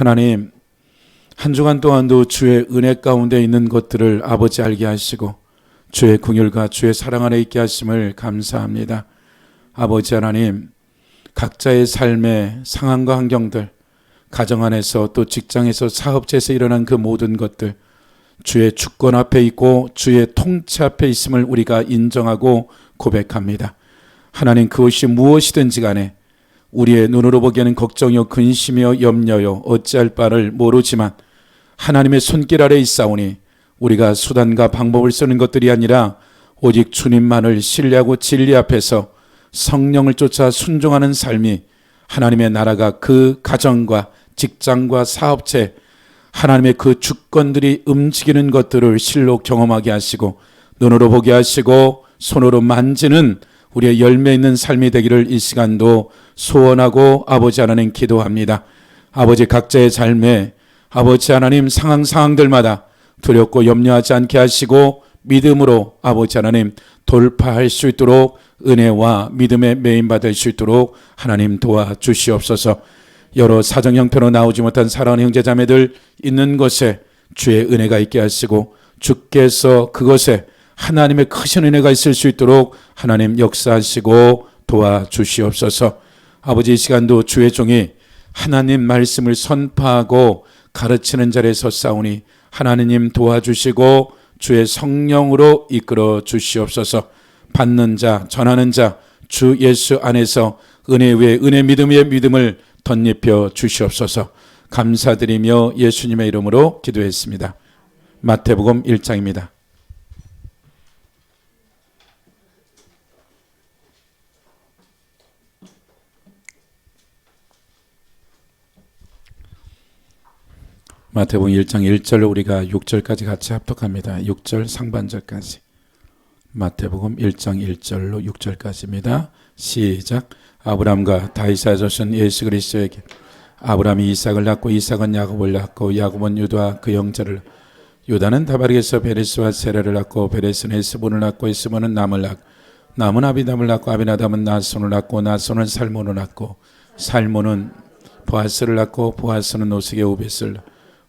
하나님, 한 주간 동안도 주의 은혜 가운데 있는 것들을 아버지 알게 하시고 주의 긍휼과 주의 사랑 안에 있게 하심을 감사합니다. 아버지 하나님, 각자의 삶의 상황과 환경들, 가정 안에서 또 직장에서 사업체에서 일어난 그 모든 것들, 주의 주권 앞에 있고 주의 통치 앞에 있음을 우리가 인정하고 고백합니다. 하나님, 그것이 무엇이든지 간에 우리의 눈으로 보기에는 걱정이요 근심이요 염려요 어찌할 바를 모르지만 하나님의 손길 아래 있사오니 우리가 수단과 방법을 쓰는 것들이 아니라 오직 주님만을 신뢰하고 진리 앞에서 성령을 쫓아 순종하는 삶이 하나님의 나라가 그 가정과 직장과 사업체, 하나님의 그 주권들이 움직이는 것들을 실로 경험하게 하시고 눈으로 보게 하시고 손으로 만지는 우리의 열매 있는 삶이 되기를 이 시간도 소원하고 아버지 하나님 기도합니다. 아버지, 각자의 삶에 아버지 하나님 상황들마다 두렵고 염려하지 않게 하시고 믿음으로 아버지 하나님 돌파할 수 있도록 은혜와 믿음의 메인받을 수 있도록 하나님 도와주시옵소서. 여러 사정 형편으로 나오지 못한 사랑하는 형제자매들 있는 곳에 주의 은혜가 있게 하시고 주께서 그것에 하나님의 크신 은혜가 있을 수 있도록 하나님 역사하시고 도와주시옵소서. 아버지, 이 시간도 주의 종이 하나님 말씀을 선포하고 가르치는 자리에 섰사오니 하나님 도와주시고 주의 성령으로 이끌어 주시옵소서. 받는 자, 전하는 자, 주 예수 안에서 은혜 위에 은혜, 믿음 위에 믿음을 덧입혀 주시옵소서. 감사드리며 예수님의 이름으로 기도했습니다. 마태복음 1장입니다. 마태복음 1장 1절로 우리가 6절까지 같이 합독합니다. 6절 상반절까지. 마태복음 1장 1절로 6절까지입니다. 시작. 아브람과 다윗의 자손 예수 그리스도에게 아브람이 이삭을 낳고 이삭은 야곱을 낳고 야곱은 유다와 그 형제를, 유다는 다바르게서 베레스와 세라를 낳고 베레스는 에스본을 낳고 에스본은 남을 낳고 남은 아비담을 낳고 아비나담은 나손을 낳고 나손은 살몬을 낳고 살몬은 보아스를 낳고 보아스는 오색의 오벳을,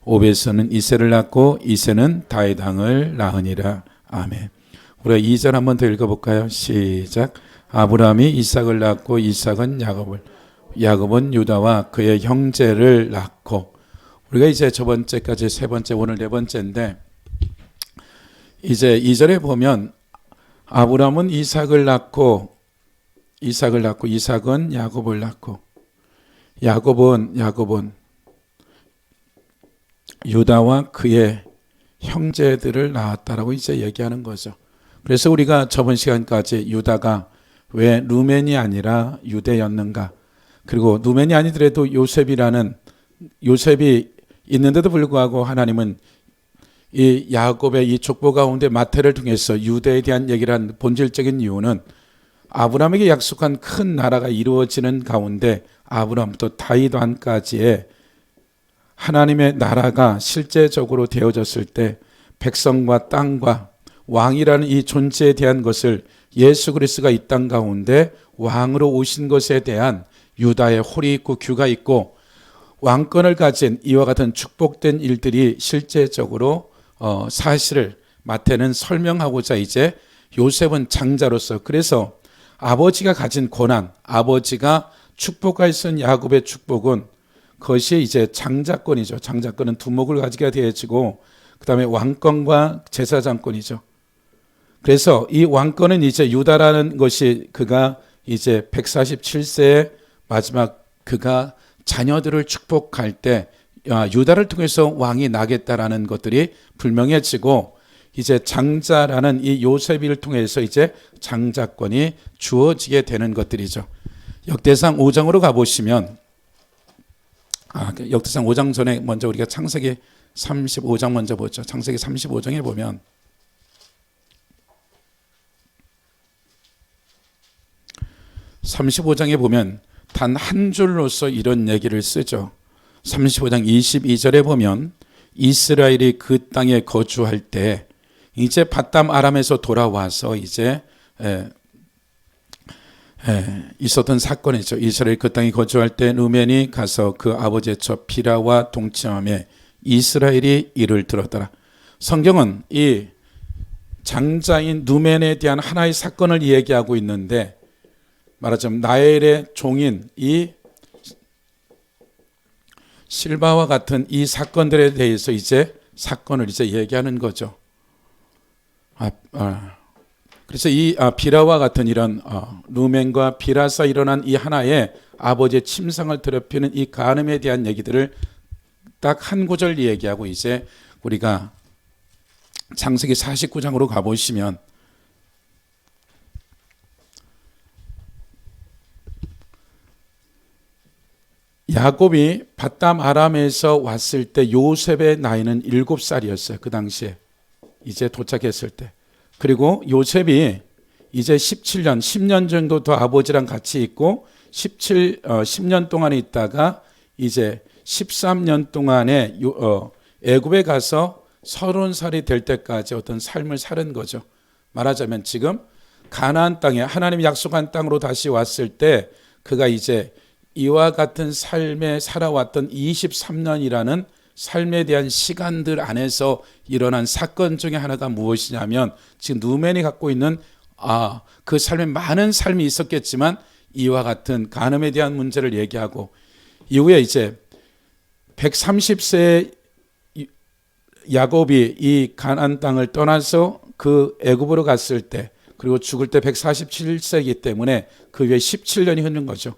오벳은 이새를 낳고 이새는 다윗 왕을 낳으니라. 아멘. 우리가 2절 한번 더 읽어볼까요? 시작. 아브라함이 이삭을 낳고 이삭은 야곱을, 야곱은 유다와 그의 형제를 낳고. 우리가 이제 저번째까지 세 번째, 오늘 네 번째인데 이제 2절에 보면 아브라함은 이삭을 낳고 이삭은 야곱을 낳고 야곱은 유다와 그의 형제들을 낳았다라고 이제 얘기하는 거죠. 그래서 우리가 저번 시간까지 유다가 왜 루벤이 아니라 유대였는가, 그리고 루벤이 아니더라도 요셉이 있는데도 불구하고 하나님은 이 야곱의 이 족보 가운데 마태를 통해서 유대에 대한 얘기를 한 본질적인 이유는 아브라함에게 약속한 큰 나라가 이루어지는 가운데 아브라함부터 다윗 왕까지의 하나님의 나라가 실제적으로 되어졌을 때 백성과 땅과 왕이라는 이 존재에 대한 것을 예수 그리스도가 이 땅 가운데 왕으로 오신 것에 대한 유다의 홀이 있고 규가 있고 왕권을 가진 이와 같은 축복된 일들이 실제적으로 사실을 마태는 설명하고자 이제 요셉은 장자로서, 그래서 아버지가 가진 고난, 아버지가 축복할 수 있는 야곱의 축복은 그것이 이제 장자권이죠. 장자권은 두목을 가지게 되어지고 그 다음에 왕권과 제사장권이죠. 그래서 이 왕권은 이제 유다라는 것이 그가 이제 147세의 마지막 그가 자녀들을 축복할 때 유다를 통해서 왕이 나겠다라는 것들이 분명해지고 이제 장자라는 이 요셉을 통해서 이제 장자권이 주어지게 되는 것들이죠. 역대상 5장으로 가보시면 역대상 5장 전에 먼저 우리가 창세기 35장 먼저 보죠. 창세기 35장에 보면 단 한 줄로서 이런 얘기를 쓰죠. 35장 22절에 보면 이스라엘이 그 땅에 거주할 때 이제 바담 아람에서 돌아와서 이제 있었던 사건이죠. 이스라엘 그 땅에 거주할 때 르벤이 가서 그 아버지의 처 비라와 동침하며 이스라엘이 이를 들었더라. 성경은 이 장자인 르벤에 대한 하나의 사건을 얘기하고 있는데, 말하자면 나엘의 종인 이 실바와 같은 이 사건들에 대해서 이제 사건을 얘기하는 거죠. 그래서 이 비라와 같은 이런 르벤과 비라 사이 일어난 이 하나의 아버지의 침상을 더럽히는 이 간음에 대한 얘기들을 딱 한 구절 얘기하고, 이제 우리가 창세기 49장으로 가보시면 야곱이 밧담 아람에서 왔을 때 요셉의 나이는 7살이었어요. 그 당시에 이제 도착했을 때. 그리고 요셉이 이제 17년, 10년 정도 더 아버지랑 같이 있고 10년 동안 있다가 이제 13년 동안에 애굽에 가서 30살이 될 때까지 어떤 삶을 사는 거죠. 말하자면 지금 가나안 땅에 하나님이 약속한 땅으로 다시 왔을 때 그가 이제 이와 같은 삶에 살아왔던 23년이라는 삶에 대한 시간들 안에서 일어난 사건 중에 하나가 무엇이냐면, 지금 르벤이 갖고 있는 그 삶에 많은 삶이 있었겠지만 이와 같은 간음에 대한 문제를 얘기하고, 이후에 이제 130세 야곱이 이 가나안 땅을 떠나서 그 애굽으로 갔을 때, 그리고 죽을 때 147세이기 때문에 그 후에 17년이 흐른 거죠.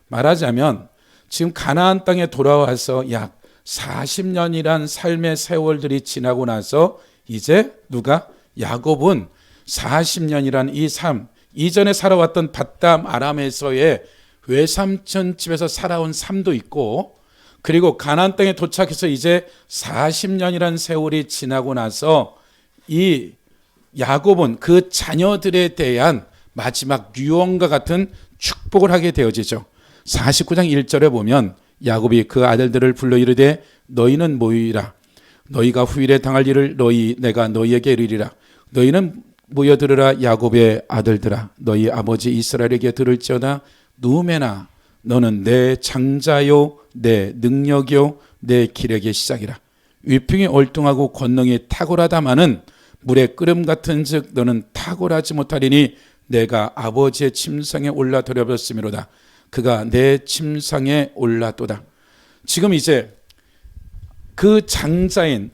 말하자면 지금 가나안 땅에 돌아와서 약 40년이란 삶의 세월들이 지나고 나서 이제 누가? 야곱은 40년이란 이 삶, 이전에 살아왔던 밧담 아람에서의 외삼촌 집에서 살아온 삶도 있고, 그리고 가나안 땅에 도착해서 이제 40년이란 세월이 지나고 나서 이 야곱은 그 자녀들에 대한 마지막 유언과 같은 축복을 하게 되어지죠. 49장 1절에 보면 야곱이 그 아들들을 불러 이르되 너희는 모이라. 너희가 후일에 당할 일을 내가 너희에게 이르리라. 너희는 모여들으라. 야곱의 아들들아, 너희 아버지 이스라엘에게 들을지어다. 르벤아, 너는 내 장자요 내 능력이요 내 기력의 시작이라. 위풍이 얼뚱하고 권능이 탁월하다마는 물의 끓음 같은 즉 너는 탁월하지 못하리니 내가 아버지의 침상에 올라 더럽혔음이로다. 그가 내 침상에 올라도다. 지금 이제 그 장자인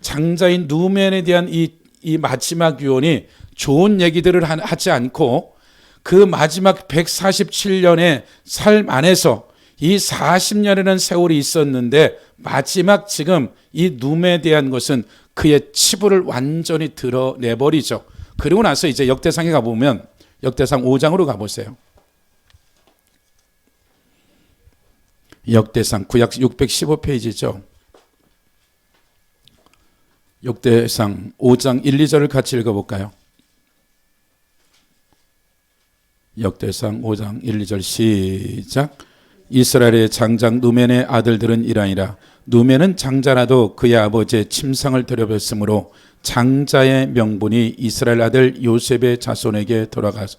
르벤에 대한 이 마지막 유언이 좋은 얘기들을 하지 않고 그 마지막 147년의 삶 안에서 이 40년이라는 세월이 있었는데 마지막 지금 이 르벤에 대한 것은 그의 치부를 완전히 드러내버리죠. 그리고 나서 이제 역대상에 가보면 역대상 5장으로 가보세요. 역대상 구약 615페이지죠. 역대상 5장 1, 2절을 같이 읽어볼까요? 역대상 5장 1, 2절 시작. 이스라엘의 장장 르벤의 아들들은 이라니라. 르벤은 장자라도 그의 아버지의 침상을 더럽혔으므로 장자의 명분이 이스라엘 아들 요셉의 자손에게 돌아가서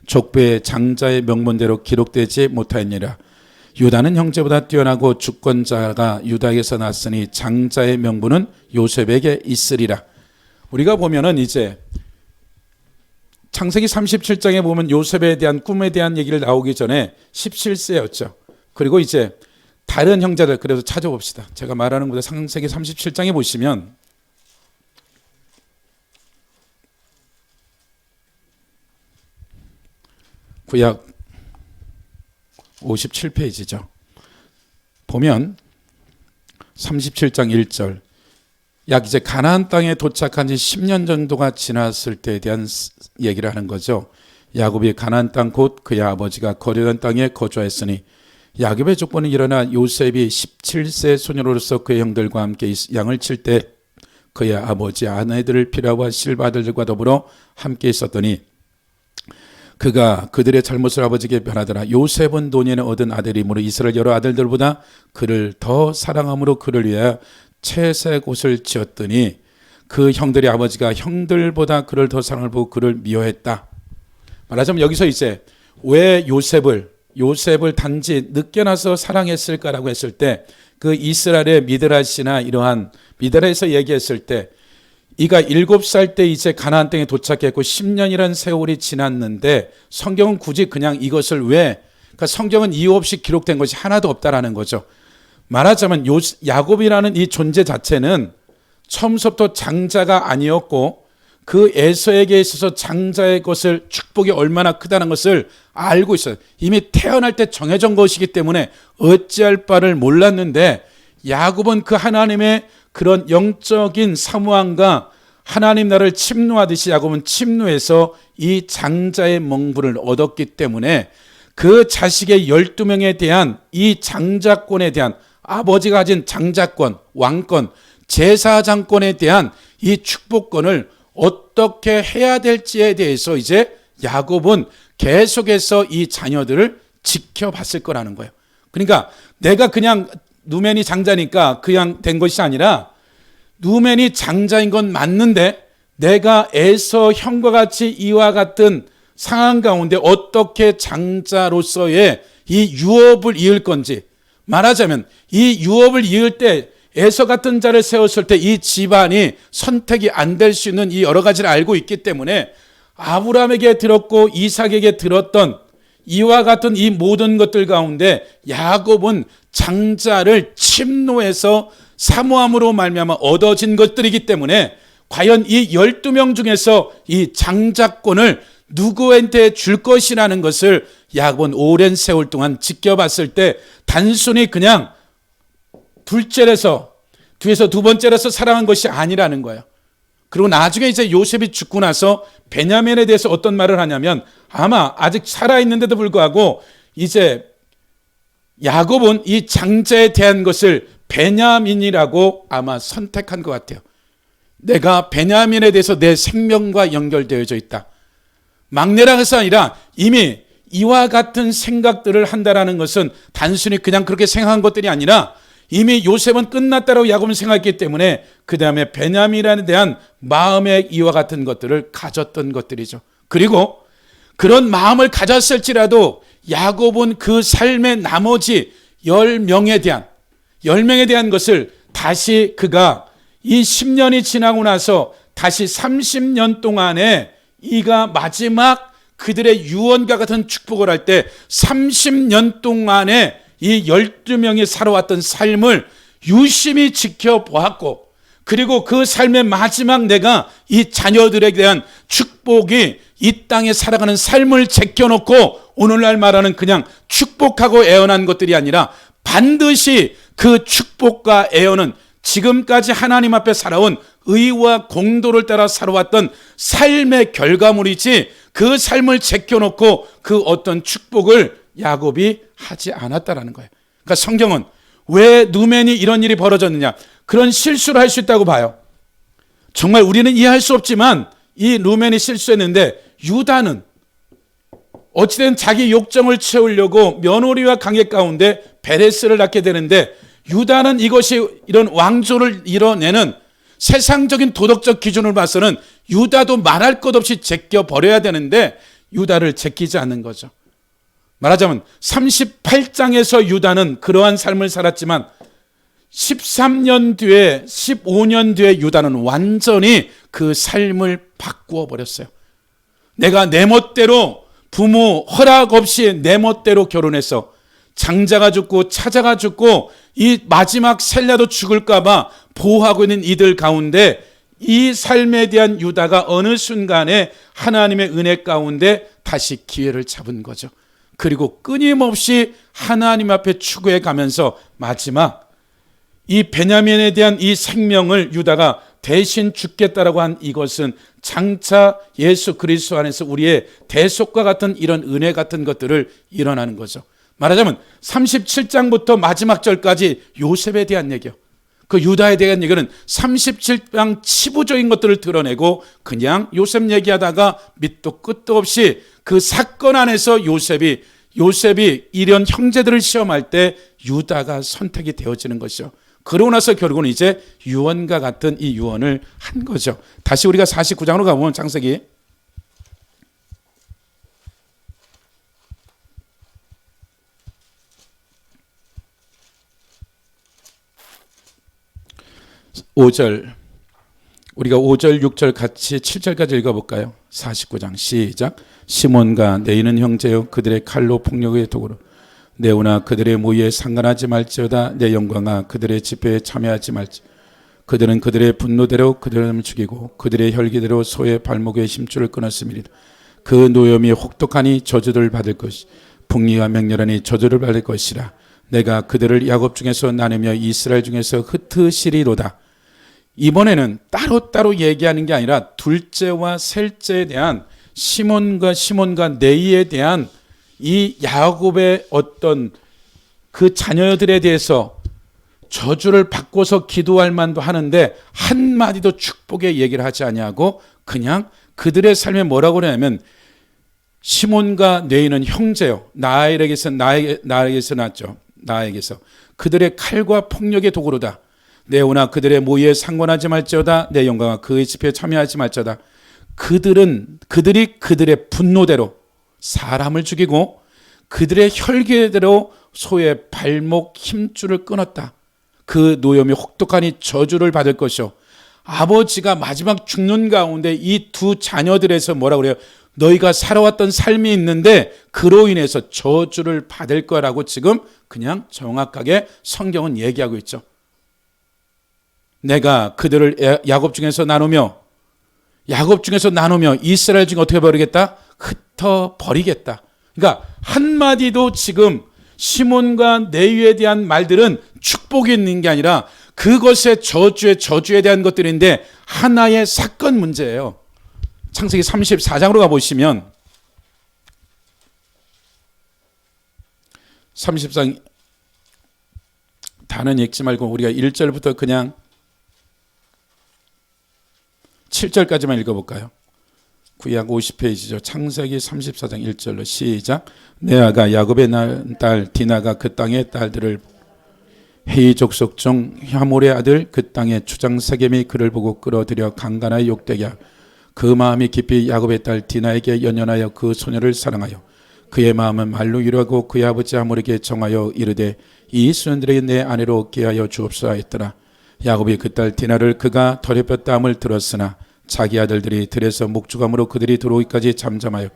족보의 장자의 명분대로 기록되지 못하였니라. 유다는 형제보다 뛰어나고 주권자가 유다에게서 났으니 장자의 명분은 요셉에게 있으리라. 우리가 보면은 이제 창세기 37장에 보면 요셉에 대한 꿈에 대한 얘기를 나오기 전에 17세였죠. 그리고 이제 다른 형제들, 그래서 찾아봅시다. 제가 말하는 것보다 창세기 37장에 보시면 구약 57페이지죠. 보면 37장 1절, 약 이제 가나안 땅에 도착한 지 10년 정도가 지났을 때에 대한 얘기를 하는 거죠. 야곱이 가나안 땅 곧 그의 아버지가 거류한 땅에 거주하였으니 야곱의 족보는 일어나 요셉이 17세 소년으로서 그의 형들과 함께 양을 칠 때 그의 아버지 아내들 비라와 실바 아들들과 더불어 함께 있었더니 그가 그들의 잘못을 아버지에게 변하더라. 요셉은 노년에 얻은 아들이므로 이스라엘 여러 아들들보다 그를 더 사랑함으로 그를 위하여 채색 옷을 지었더니 그 형들의 아버지가 형들보다 그를 더 사랑을 보고 그를 미워했다. 말하자면 여기서 이제 왜 요셉을 단지 늦게 나서 사랑했을까라고 했을 때 그 이스라엘의 미드라시나 이러한 미드라에서 얘기했을 때 이가 7살 때 이제 가나안 땅에 도착했고 10년이라는 세월이 지났는데 성경은 굳이 그냥 이것을 왜 그러니까 성경은 이유 없이 기록된 것이 하나도 없다라는 거죠. 말하자면 야곱이라는 이 존재 자체는 처음부터 장자가 아니었고 그 에서에게 있어서 장자의 것을 축복이 얼마나 크다는 것을 알고 있어요. 이미 태어날 때 정해진 것이기 때문에 어찌할 바를 몰랐는데 야곱은 그 하나님의 그런 영적인 사모함과 하나님 나라를 침노하듯이 야곱은 침노해서 이 장자의 멍부를 얻었기 때문에 그 자식의 12명에 대한 이 장자권에 대한 아버지가 가진 장자권, 왕권, 제사장권에 대한 이 축복권을 어떻게 해야 될지에 대해서 이제 야곱은 계속해서 이 자녀들을 지켜봤을 거라는 거예요. 그러니까 내가 그냥 누멘이 장자니까 그냥 된 것이 아니라 누멘이 장자인 건 맞는데 내가 에서 형과 같이 이와 같은 상황 가운데 어떻게 장자로서의 이 유업을 이을 건지, 말하자면 이 유업을 이을 때 에서 같은 자를 세웠을 때 이 집안이 선택이 안 될 수 있는 이 여러 가지를 알고 있기 때문에 아브라함에게 들었고 이삭에게 들었던 이와 같은 이 모든 것들 가운데 야곱은 장자를 침노해서 사모함으로 말미암아 얻어진 것들이기 때문에 과연 이 12명 중에서 이 장자권을 누구한테 줄 것이라는 것을 야곱은 오랜 세월 동안 지켜봤을 때 단순히 그냥 둘째라서 뒤에서 두 번째라서 사랑한 것이 아니라는 거예요. 그리고 나중에 이제 요셉이 죽고 나서 베냐민에 대해서 어떤 말을 하냐면 아마 아직 살아있는데도 불구하고 이제 야곱은 이 장자에 대한 것을 베냐민이라고 아마 선택한 것 같아요. 내가 베냐민에 대해서 내 생명과 연결되어져 있다. 막내라 해서 아니라 이미 이와 같은 생각들을 한다라는 것은 단순히 그냥 그렇게 생각한 것들이 아니라 이미 요셉은 끝났다라고 야곱은 생각했기 때문에 그 다음에 베냐민에 대한 마음의 이와 같은 것들을 가졌던 것들이죠. 그리고 그런 마음을 가졌을지라도 야곱은 그 삶의 나머지 10명에 대한 것을 다시 그가 이 10년이 지나고 나서 다시 30년 동안에 이가 마지막 그들의 유언과 같은 축복을 할 때 30년 동안에 이 12명이 살아왔던 삶을 유심히 지켜보았고 그리고 그 삶의 마지막 내가 이 자녀들에 대한 축복이 이 땅에 살아가는 삶을 제껴놓고 오늘날 말하는 그냥 축복하고 애원한 것들이 아니라 반드시 그 축복과 애원은 지금까지 하나님 앞에 살아온 의와 공도를 따라 살아왔던 삶의 결과물이지 그 삶을 제껴놓고 그 어떤 축복을 야곱이 하지 않았다라는 거예요. 그러니까 성경은 왜 누멘이 이런 일이 벌어졌느냐, 그런 실수를 할 수 있다고 봐요. 정말 우리는 이해할 수 없지만 이 누멘이 실수했는데 유다는 어찌된 자기 욕정을 채우려고 며느리와 관계 가운데 베레스를 낳게 되는데 유다는 이것이 이런 왕조를 이뤄내는 세상적인 도덕적 기준을 봐서는 유다도 말할 것 없이 제껴버려야 되는데 유다를 제끼지 않는 거죠. 말하자면 38장에서 유다는 그러한 삶을 살았지만 13년 뒤에 15년 뒤에 유다는 완전히 그 삶을 바꾸어 버렸어요. 내가 내 멋대로 부모 허락 없이 내 멋대로 결혼해서 장자가 죽고 차자가 죽고 이 마지막 셀라도 죽을까 봐 보호하고 있는 이들 가운데 이 삶에 대한 유다가 어느 순간에 하나님의 은혜 가운데 다시 기회를 잡은 거죠. 그리고 끊임없이 하나님 앞에 추구해 가면서 마지막 이 베냐민에 대한 이 생명을 유다가 대신 죽겠다라고 한 이것은 장차 예수 그리스도 안에서 우리의 대속과 같은 이런 은혜 같은 것들을 일어나는 거죠. 말하자면 37장부터 마지막 절까지 요셉에 대한 얘기요. 그 유다에 대한 얘기는 37장 치부적인 것들을 드러내고 그냥 요셉 얘기하다가 밑도 끝도 없이 그 사건 안에서 요셉이 이런 형제들을 시험할 때 유다가 선택이 되어지는 것이죠. 그러고 나서 결국은 이제 유언과 같은 이 유언을 한 거죠. 다시 우리가 49장으로 가보면 창세기 5절, 우리가 5절 6절 같이 7절까지 읽어볼까요? 49장 시작. 시몬과 네이는 형제여 그들의 칼로 폭력의 도구로 네오나 그들의 모의에 상관하지 말지어다. 내 영광아 그들의 집회에 참여하지 말지. 그들은 그들의 분노대로 그들을 죽이고 그들의 혈기대로 소의 발목에 심줄을 끊었음이리라. 그 노염이 혹독하니 저주를 받을 것이 북리가 맹렬하니 저주를 받을 것이라. 내가 그들을 야곱 중에서 나누며 이스라엘 중에서 흩으시리로다. 이번에는 따로따로 얘기하는 게 아니라 둘째와 셋째에 대한 시몬과 네이에 대한 이 야곱의 어떤 그 자녀들에 대해서 저주를 받고서 기도할 만도 하는데 한마디도 축복의 얘기를 하지 아니하고 그냥 그들의 삶에 뭐라고 그러냐면 시몬과 네이는 형제요. 나에게서 났죠. 나에게서 그들의 칼과 폭력의 도구로다. 네오나 그들의 모의에 상관하지 말지어다. 내 영광아 그의 집회에 참여하지 말지어다. 그들이 그들의 분노대로 사람을 죽이고 그들의 혈기대로 소의 발목 힘줄을 끊었다. 그 노염이 혹독하니 저주를 받을 것이요. 아버지가 마지막 죽는 가운데 이 두 자녀들에서 뭐라고 그래요? 너희가 살아왔던 삶이 있는데 그로 인해서 저주를 받을 거라고 지금 그냥 정확하게 성경은 얘기하고 있죠. 내가 그들을 야곱 중에서 나누며 이스라엘 중에 어떻게 버리겠다? 흩어 버리겠다. 그러니까 한마디도 지금 시몬과 네위에 대한 말들은 축복이 있는 게 아니라 그것의 저주에 대한 것들인데 하나의 사건 문제예요. 창세기 34장으로 가보시면 30장 다는 읽지 말고 우리가 1절부터 그냥 7절까지만 읽어볼까요? 구약 50페이지죠. 창세기 34장 1절로 시작. 레아가 야곱의 딸 디나가 그 땅의 딸들을 헤이 족속 중 하몰의 아들 그 땅의 주장 세겜이 그를 보고 끌어들여 강간하여 욕되게 하고 그 마음이 깊이 야곱의 딸 디나에게 연연하여 그 소녀를 사랑하여 그의 마음은 말로 위로하고 그의 아버지 하몰에게 정하여 이르되 이 소년들에게 내 아내로 얻게 하여 주옵소서 하였더라. 야곱이 그 딸 디나를 그가 더럽혔다 함을 들었으나 자기 아들들이 들에서 목주감으로 그들이 들어오기까지 잠잠하여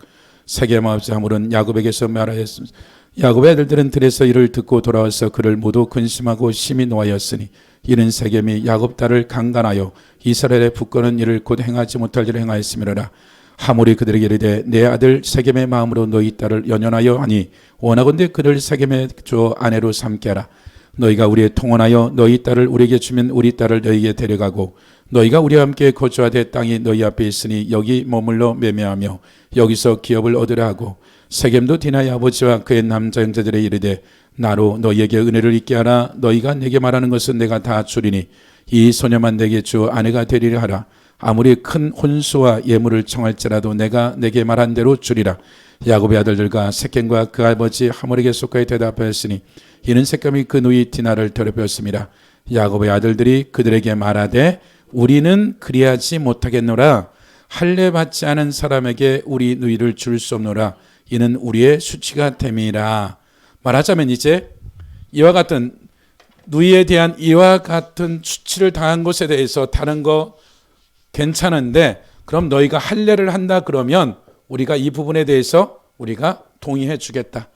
세겜 아버지 하몰은 야곱에게서 말하였습니다. 야곱의 아들들은 들에서 이를 듣고 돌아와서 그를 모두 근심하고 심히 노하였으니 이는 세겜이 야곱 딸을 강간하여 이스라엘의 북권은 이를 곧 행하지 못할 일을 행하였음이로라. 하몰이 그들에게 이르되 내 아들 세겜의 마음으로 너희 딸을 연연하여 하니 원하건대 그를 세겜의 주 아내로 삼게 하라. 너희가 우리에 통혼하여 너희 딸을 우리에게 주면 우리 딸을 너희에게 데려가고 너희가 우리와 함께 거주하되 땅이 너희 앞에 있으니 여기 머물러 매매하며 여기서 기업을 얻으라 하고 세겜도 디나의 아버지와 그의 남자 형제들에 이르되 나로 너희에게 은혜를 있게 하라. 너희가 내게 말하는 것은 내가 다 주리니 이 소녀만 내게 주 아내가 되리라 하라. 아무리 큰 혼수와 예물을 청할지라도 내가 내게 말한 대로 주리라. 야곱의 아들들과 세겜과 그 아버지 하몰에게 속하여 대답하였으니 이는 세겜이 그 누이 디나를 더럽혔습니다. 야곱의 아들들이 그들에게 말하되 우리는 그리하지 못하겠노라. 할례 받지 않은 사람에게 우리 누이를 줄 수 없노라. 이는 우리의 수치가 됨이라. 말하자면 이제 이와 같은 누이에 대한 이와 같은 수치를 당한 것에 대해서 다른 거 괜찮은데 그럼 너희가 할례를 한다 그러면 우리가 이 부분에 대해서 우리가 동의해 주겠다.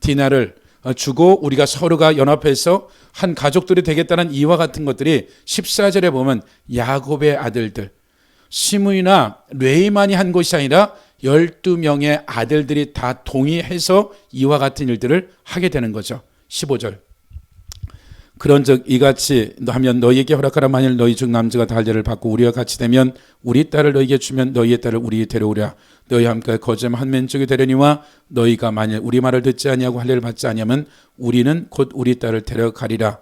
디나를 주고 우리가 서로가 연합해서 한 가족들이 되겠다는 이와 같은 것들이 14절에 보면 야곱의 아들들 시므이나 레이만이 한 것이 아니라 12명의 아들들이 다 동의해서 이와 같은 일들을 하게 되는 거죠. 15절 그런즉 이같이 하면 너희에게 허락하라. 만일 너희 중 남자가 할례를 받고 우리와 같이 되면 우리 딸을 너희에게 주면 너희의 딸을 우리 데려오랴. 너희와 함께 거점 한 맨쪽에 되려니와 너희가 만일 우리 말을 듣지 아니하고 할례를 받지 아니하면 우리는 곧 우리 딸을 데려가리라.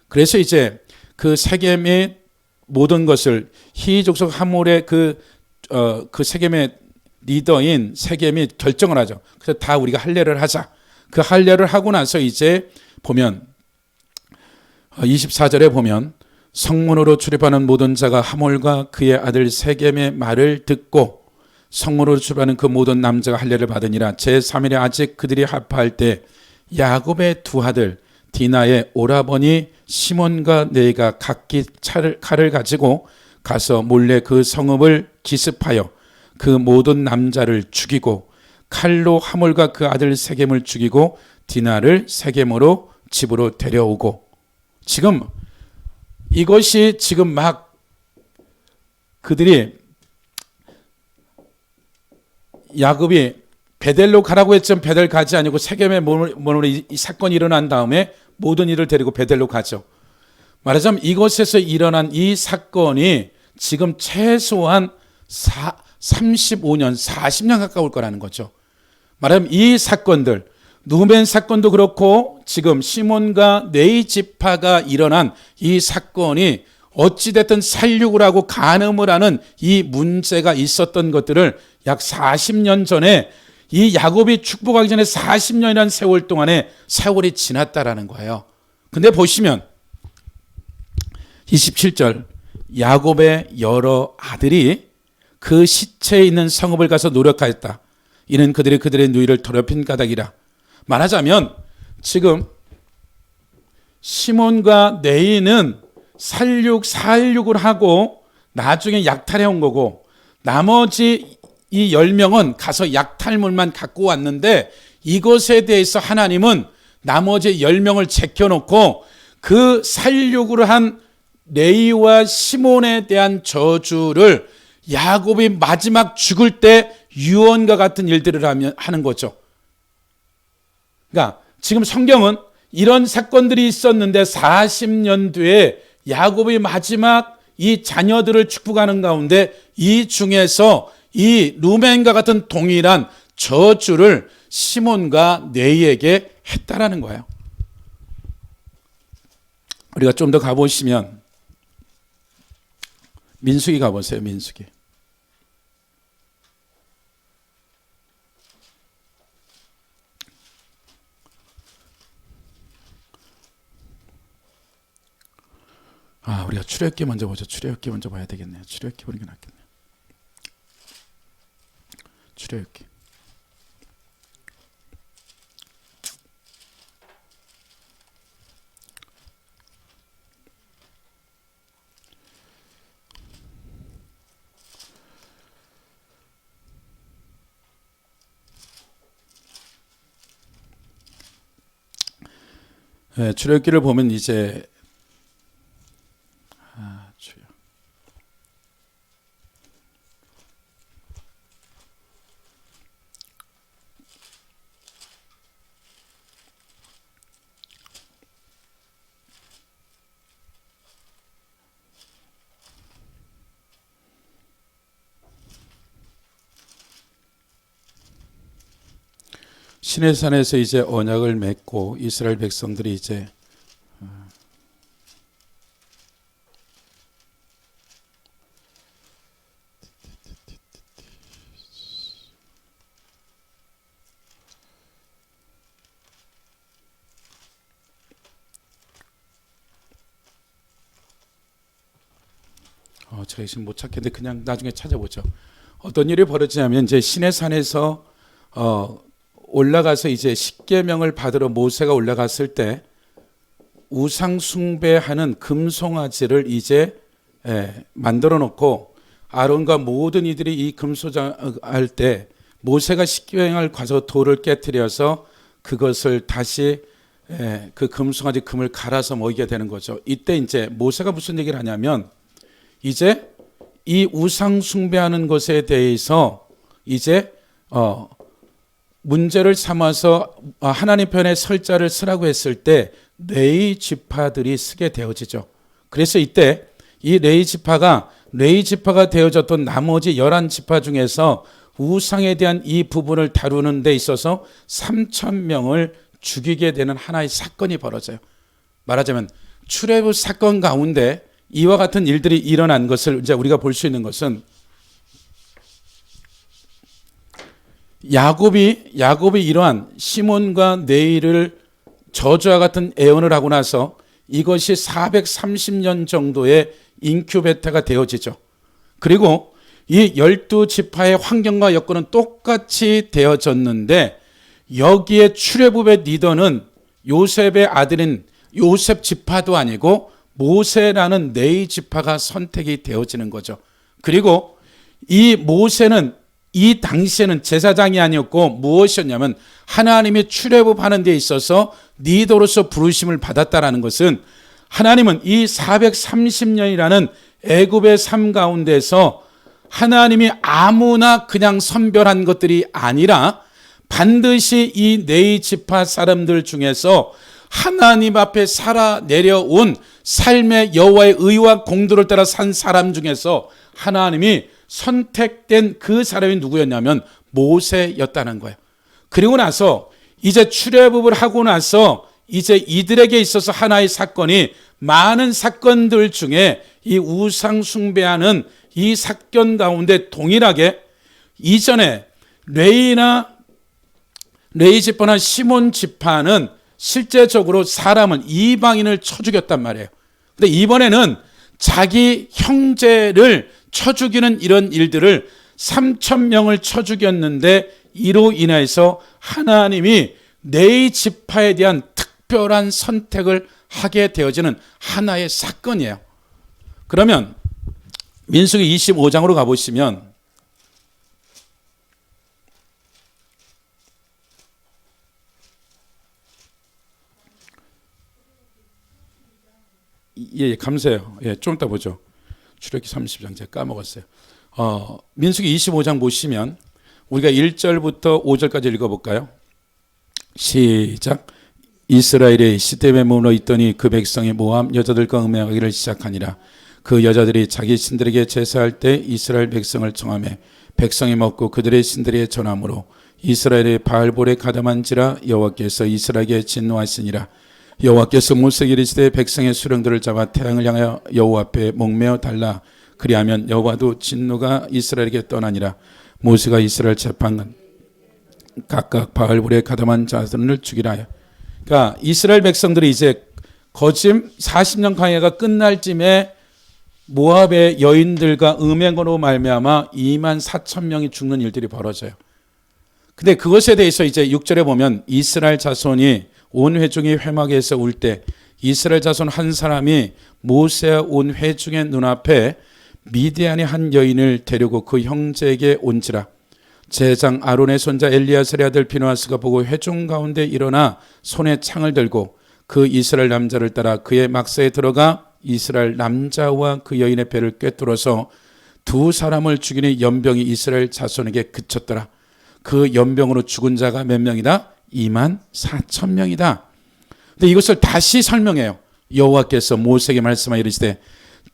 그래서 이제 그 세겜의 모든 것을 히족속 하몰의 그 세겜의 리더인 세겜이 결정을 하죠. 그래서 다 우리가 할례를 하자. 그 할례를 하고 나서 이제 보면 24절에 보면 성문으로 출입하는 모든 자가 하몰과 그의 아들 세겜의 말을 듣고 성문으로 출입하는 그 모든 남자가 할례를 받으니라. 제3일에 아직 그들이 합파할 때 야곱의 두 아들 디나의 오라버니 시몬과 네이가 각기 칼을 가지고 가서 몰래 그 성읍을 기습하여 그 모든 남자를 죽이고 칼로 하몰과 그 아들 세겜을 죽이고 디나를 세겜으로 집으로 데려오고, 지금 이것이 지금 막 그들이 야곱이 베델로 가라고 했지만 베델 가지 아니고 세겜에 머무르 이 사건이 일어난 다음에 모든 일을 데리고 베델로 가죠. 말하자면 이곳에서 일어난 이 사건이 지금 최소한 35년, 40년 가까울 거라는 거죠. 말하자면 이 사건들, 누벤 사건도 그렇고 지금 시몬과 네이 지파가 일어난 이 사건이 어찌됐든 살육을 하고 간음을 하는 이 문제가 있었던 것들을 약 40년 전에, 이 야곱이 축복하기 전에 40년이라는 세월 동안에 세월이 지났다라는 거예요. 근데 보시면 27절, 야곱의 여러 아들이 그 시체에 있는 성읍을 가서 노력하였다. 이는 그들이 그들의 누이를 더럽힌 까닭이라. 말하자면 지금 시몬과 네이는 살육을 하고 나중에 약탈해 온 거고, 나머지 이 10명은 가서 약탈물만 갖고 왔는데, 이것에 대해서 하나님은 나머지 10명을 제껴놓고 그 살육을 한 레이와 시몬에 대한 저주를 야곱이 마지막 죽을 때 유언과 같은 일들을 하는 거죠. 그러니까 지금 성경은 이런 사건들이 있었는데 40년 뒤에 야곱이 마지막 이 자녀들을 축복하는 가운데 이 중에서 이 루벤과 같은 동일한 저주를 시몬과 네이에게 했다라는 거예요. 우리가 좀 더 가보시면 민수기 가보세요. 민수기. 우리가 출애굽기 먼저 보죠. 출애굽기 먼저 봐야 되겠네요. 출애굽기 보는 게 낫겠네요. 출애굽기. 네, 출애굽기를 보면 이제 주여. 시내산에서 이제 언약을 맺고 이스라엘 백성들이 이제 제가 지금 못 찾겠는데 그냥 나중에 찾아보죠. 어떤 일이 벌어지냐면 이제 시내산에서 올라가서 이제 십계명을 받으러 모세가 올라갔을 때 우상 숭배하는 금송아지를 이제 만들어 놓고 아론과 모든 이들이 이 금소장 할 때 모세가 십계명을 가서 돌을 깨뜨려서 그것을 다시 그 금송아지 금을 갈아서 먹이게 되는 거죠. 이때 이제 모세가 무슨 얘기를 하냐면 이제 이 우상 숭배하는 것에 대해서 이제 문제를 삼아서 하나님 편에 설자를 쓰라고 했을 때 레위 지파들이 쓰게 되어지죠. 그래서 이때 이 레위 지파가 되어졌던 나머지 11지파 중에서 우상에 대한 이 부분을 다루는 데 있어서 3,000명을 죽이게 되는 하나의 사건이 벌어져요. 말하자면 출애굽 사건 가운데 이와 같은 일들이 일어난 것을 이제 우리가 볼 수 있는 것은 야곱이 이러한 시몬과 네이를 저주와 같은 애언을 하고 나서 이것이 430년 정도의 인큐베터가 되어지죠. 그리고 이 12지파의 환경과 여건은 똑같이 되어졌는데 여기에 출애굽의 리더는 요셉의 아들인 요셉 지파도 아니고 모세라는 레위 지파가 선택이 되어지는 거죠. 그리고 이 모세는 이 당시에는 제사장이 아니었고 무엇이었냐면 하나님이 출애굽하는 데 있어서 리더로서 부르심을 받았다라는 것은 하나님은 이 430년이라는 애굽의 삶 가운데서 하나님이 아무나 그냥 선별한 것들이 아니라 반드시 이 레위 지파 사람들 중에서 하나님 앞에 살아 내려온 삶의 여호와의 의와 공도를 따라 산 사람 중에서 하나님이 선택된 그 사람이 누구였냐면 모세였다는 거예요. 그리고 나서 이제 출애굽을 하고 나서 이제 이들에게 있어서 하나의 사건이 많은 사건들 중에 이 우상 숭배하는 이 사건 가운데 동일하게 이전에 레위 지파나 시몬 지파는 실제적으로 사람을 이방인을 쳐 죽였단 말이에요. 근데 이번에는 자기 형제를 쳐 죽이는 이런 일들을 3,000명을 쳐 죽였는데 이로 인해서 하나님이 레위 지파에 대한 특별한 선택을 하게 되어지는 하나의 사건이에요. 그러면 민수기 25장으로 가보시면 예, 감사해요. 예, 좀 이따 보죠. 출애굽기 30장 제가 까먹었어요. 민수기 25장 보시면 우리가 1절부터 5절까지 읽어볼까요? 시작. 이스라엘이 시뎀에 머물러 있더니 그 백성이 모압 여자들과 음행하기를 시작하니라. 그 여자들이 자기 신들에게 제사할 때 이스라엘 백성을 청하매 백성이 먹고 그들의 신들에게 전함으로 이스라엘의 바알볼에 가담한지라 여호와께서 이스라엘에게 진노하시니라. 여호와께서 모세에게 이르시되 백성의 수령들을 잡아 태양을 향하여 여호와 앞에 목매어 달라. 그리하면 여호와도 진노가 이스라엘에게 떠나니라. 모세가 이스라엘 재판 각각 바알볼에 가담한 자들을 죽이라 하여. 그러니까 이스라엘 백성들이 이제 거짐 40년 광야가 끝날 쯤에 모압의 여인들과 음행으로 말미암아 24,000명이 죽는 일들이 벌어져요. 근데 그것에 대해서 이제 6절에 보면 이스라엘 자손이 온 회중이 회막에서 울 때 이스라엘 자손 한 사람이 모세와 온 회중의 눈앞에 미디안의 한 여인을 데리고 그 형제에게 온지라. 제장 아론의 손자 엘리야살의 아들 비누아스가 보고 회중 가운데 일어나 손에 창을 들고 그 이스라엘 남자를 따라 그의 막사에 들어가 이스라엘 남자와 그 여인의 배를 꿰뚫어서 두 사람을 죽이니 연병이 이스라엘 자손에게 그쳤더라. 그 연병으로 죽은 자가 몇 명이다? 24,000명이다. 근데 이것을 다시 설명해요. 여호와께서 모세에게 말씀하여 이르시되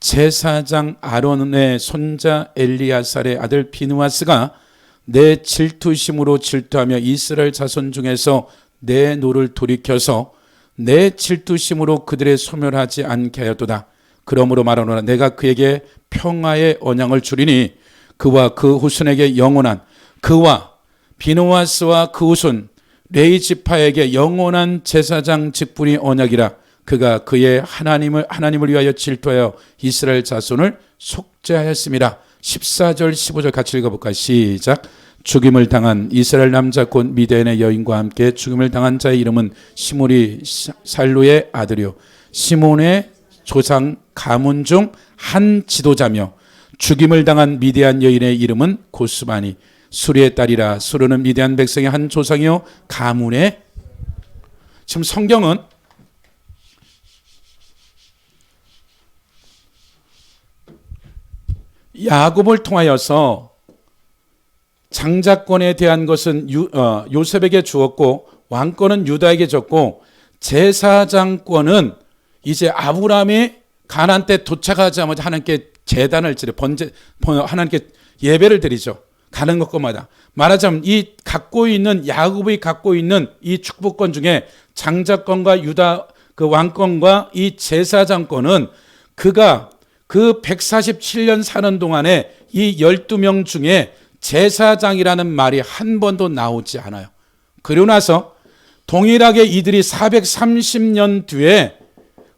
제사장 아론의 손자 엘리야살의 아들 비누아스가 내 질투심으로 질투하며 이스라엘 자손 중에서 내 노를 돌이켜서 내 질투심으로 그들의 소멸하지 않게 하였도다. 그러므로 말하노라. 내가 그에게 평화의 언약을 주리니 그와 그 후손에게 영원한, 그와 비누아스와 그 후손 레위 지파에게 영원한 제사장 직분이 언약이라. 그가 그의 하나님을 위하여 질투하여 이스라엘 자손을 속죄하였습니다. 14절 15절 같이 읽어볼까요? 시작. 죽임을 당한 이스라엘 남자 곧 미디안의 여인과 함께 죽임을 당한 자의 이름은 시므리 살루의 아들이요 시몬의 조상 가문 중 한 지도자며 죽임을 당한 미디안 여인의 이름은 고스바니 수리의 딸이라. 수르는 미디안 백성의 한 조상이요 가문의. 지금 성경은 야곱을 통하여서 장자권에 대한 것은 요셉에게 주었고 왕권은 유다에게 줬고 제사장권은 이제 아브라함이 가나안 때 도착하자마자 하나님께 제단을 지려 하나님께 예배를 드리죠. 가는 것마다 말하자면 이 야곱이 갖고 있는 이 축복권 중에 장자권과 유다 그 왕권과 이 제사장권은 그가 그 147년 사는 동안에 이 12명 중에 제사장이라는 말이 한 번도 나오지 않아요. 그리고 나서 동일하게 이들이 430년 뒤에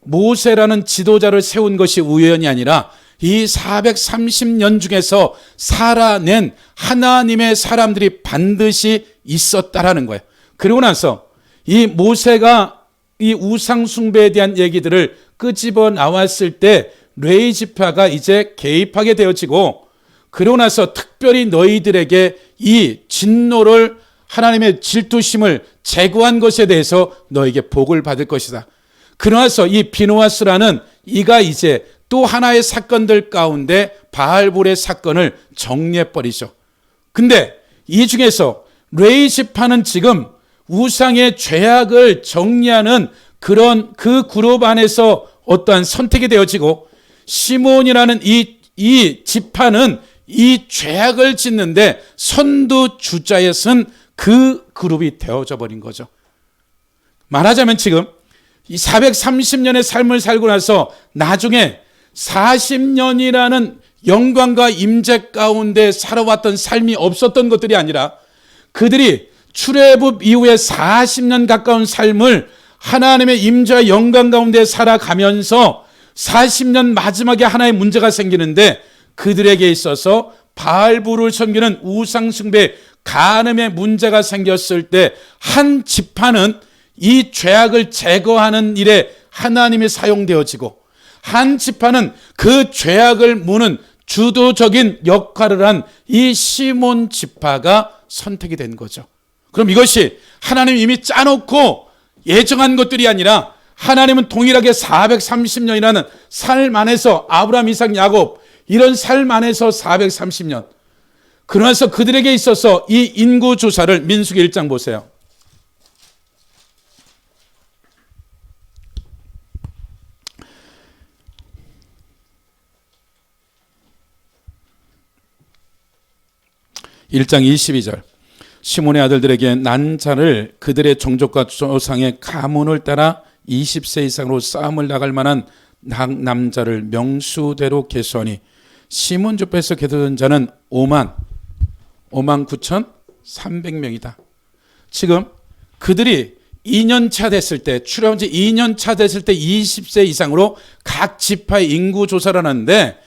모세라는 지도자를 세운 것이 우연이 아니라 이 430년 중에서 살아낸 하나님의 사람들이 반드시 있었다라는 거예요. 그리고 나서 이 모세가 이 우상 숭배에 대한 얘기들을 끄집어 나왔을 때 레위 지파가 이제 개입하게 되어지고, 그러고 나서 특별히 너희들에게 이 진노를, 하나님의 질투심을 제거한 것에 대해서 너에게 복을 받을 것이다. 그러나서 이 비누아스라는 이가 이제 또 하나의 사건들 가운데 바알볼의 사건을 정리해버리죠. 근데 이 중에서 레위 지파는 지금 우상의 죄악을 정리하는 그런 그 그룹 안에서 어떠한 선택이 되어지고, 시몬이라는 이 지파는 이 죄악을 짓는데 선두주자에 선 그 그룹이 되어져 버린 거죠. 말하자면 지금 이 430년의 삶을 살고 나서 나중에 40년이라는 영광과 임재 가운데 살아왔던 삶이 없었던 것들이 아니라, 그들이 출애굽 이후에 40년 가까운 삶을 하나님의 임재와 영광 가운데 살아가면서 40년 마지막에 하나의 문제가 생기는데, 그들에게 있어서 바알불을 섬기는 우상 숭배 간음의 문제가 생겼을 때 한 지파는 이 죄악을 제거하는 일에 하나님이 사용되어지고, 한 지파는 그 죄악을 무는 주도적인 역할을 한 이 시몬 지파가 선택이 된 거죠. 그럼 이것이 하나님이 이미 짜놓고 예정한 것들이 아니라, 하나님은 동일하게 430년이라는 삶 안에서 아브라함, 이삭, 야곱, 이런 삶 안에서 430년, 그러면서 그들에게 있어서 이 인구 조사를 민수기 1장 보세요. (1장 22절) 시몬의 아들들에게 난 자를 그들의 종족과 조상의 가문을 따라 20세 이상으로 싸움을 나갈 만한 남자를 명수대로 계수하니, 시몬 족보에서 계수된 자는 5만 9,300명이다. 지금 그들이 2년차 됐을 때, 출애굽한 지 2년차 됐을 때 20세 이상으로 각 지파의 인구 조사를 하는데,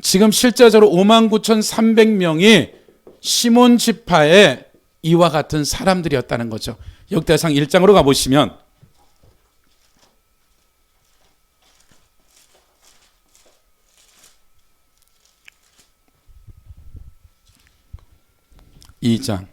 지금 실제적으로 59,300명이 시몬 지파의 이와 같은 사람들이었다는 거죠. 역대상 1장으로 가보시면, (2장)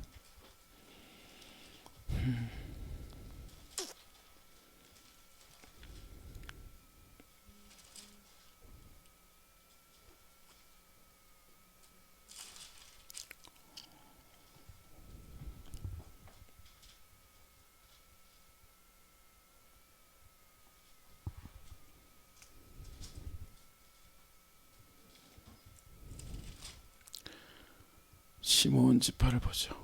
시몬 지파를 보죠.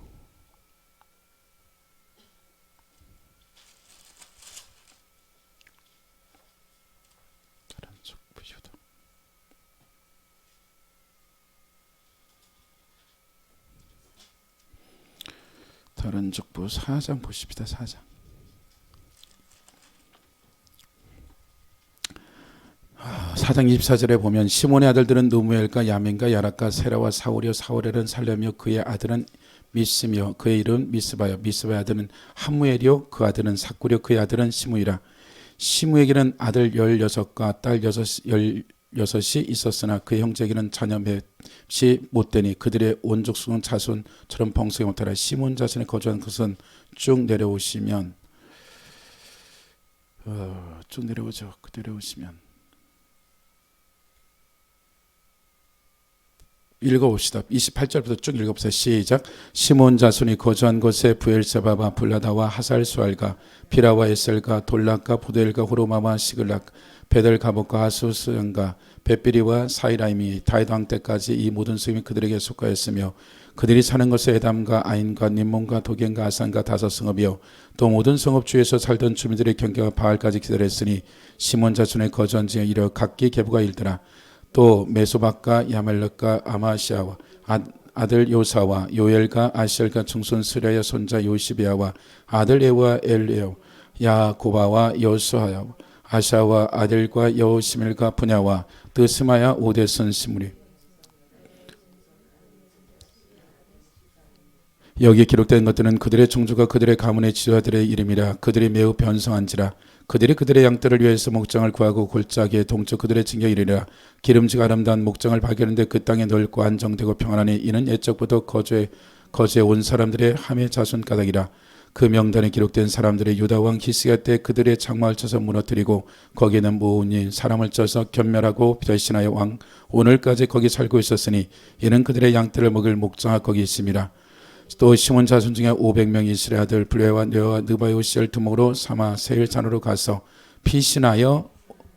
다른 족보 4장 보십시다. 4장. 사장 24절에 보면, 시몬의 아들들은 누무엘과 야민과 야락과 세라와 사울이요, 사울엘은 살렘이요, 그의 아들은 미스며 그의 이름은 미스바요, 미스바의 아들은 하무엘이요, 그 아들은 사꾸려, 그의 아들은 시무이라. 시무에게는 아들 16과 딸 16이 있었으나 그의 형제에게는 자녀 몇이 못되니 그들의 온 족속은 자손처럼 번성이 못하라. 시몬 자신이 거주한 것은 쭉 내려오시면 쭉 내려오죠. 내려오시면 읽어봅시다. 28절부터 쭉 읽어보세요. 시작. 시몬 자손이 거주한 곳에 부엘세바와 블라다와 하살수알과 비라와 에셀과 돌락과 보델과 호로마와 시글락 베델 가복과 하수스연과 벳비리와 사이라임이 다윗 왕 때까지 이 모든 성이 그들에게 속하였으며, 그들이 사는 것에 에담과 아인과 님몬과 도겐과 아산과 다섯 성읍이요, 또 모든 성읍 주에서 살던 주민들의 경계가 바알까지 기다렸으니, 시몬 자손의 거주한 지에 이르러 각기 계보가 일더라. 또 메소박과 야멜렉과 아마시아와 아들 요사와 요엘과 아시엘과 증손 스레야 손자 요시비아와 아들 에와 엘레오 야고바와 여수하야 아샤와 아들과 여시멜과 분야와 드스마야 오데슨 시무리. 여기에 기록된 것들은 그들의 종주가 그들의 가문의 지도자들의 이름이라. 그들이 매우 변성한지라. 그들이 그들의 양떼를 위해서 목장을 구하고 골짜기에 동쪽 그들의 진경에 이르리라. 기름지고 아름다운 목장을 발견했는데 그 땅에 넓고 안정되고 평안하니 이는 옛적부터 거주해 온 사람들의 함의 자손 까닭이라. 그 명단에 기록된 사람들의 유다 왕 히스기야 때 그들의 장막을 쳐서 무너뜨리고 거기에는 모으니 사람을 쪄서 견멸하고 배신하여 왕 오늘까지 거기 살고 있었으니 이는 그들의 양떼를 먹을 목장이 거기 있습니다. 또 시몬 자손 중에 500명이 이스라엘 아들 블레와 네와 느바요 시엘 두목으로 삼아 세일 산으로 가서 피신하여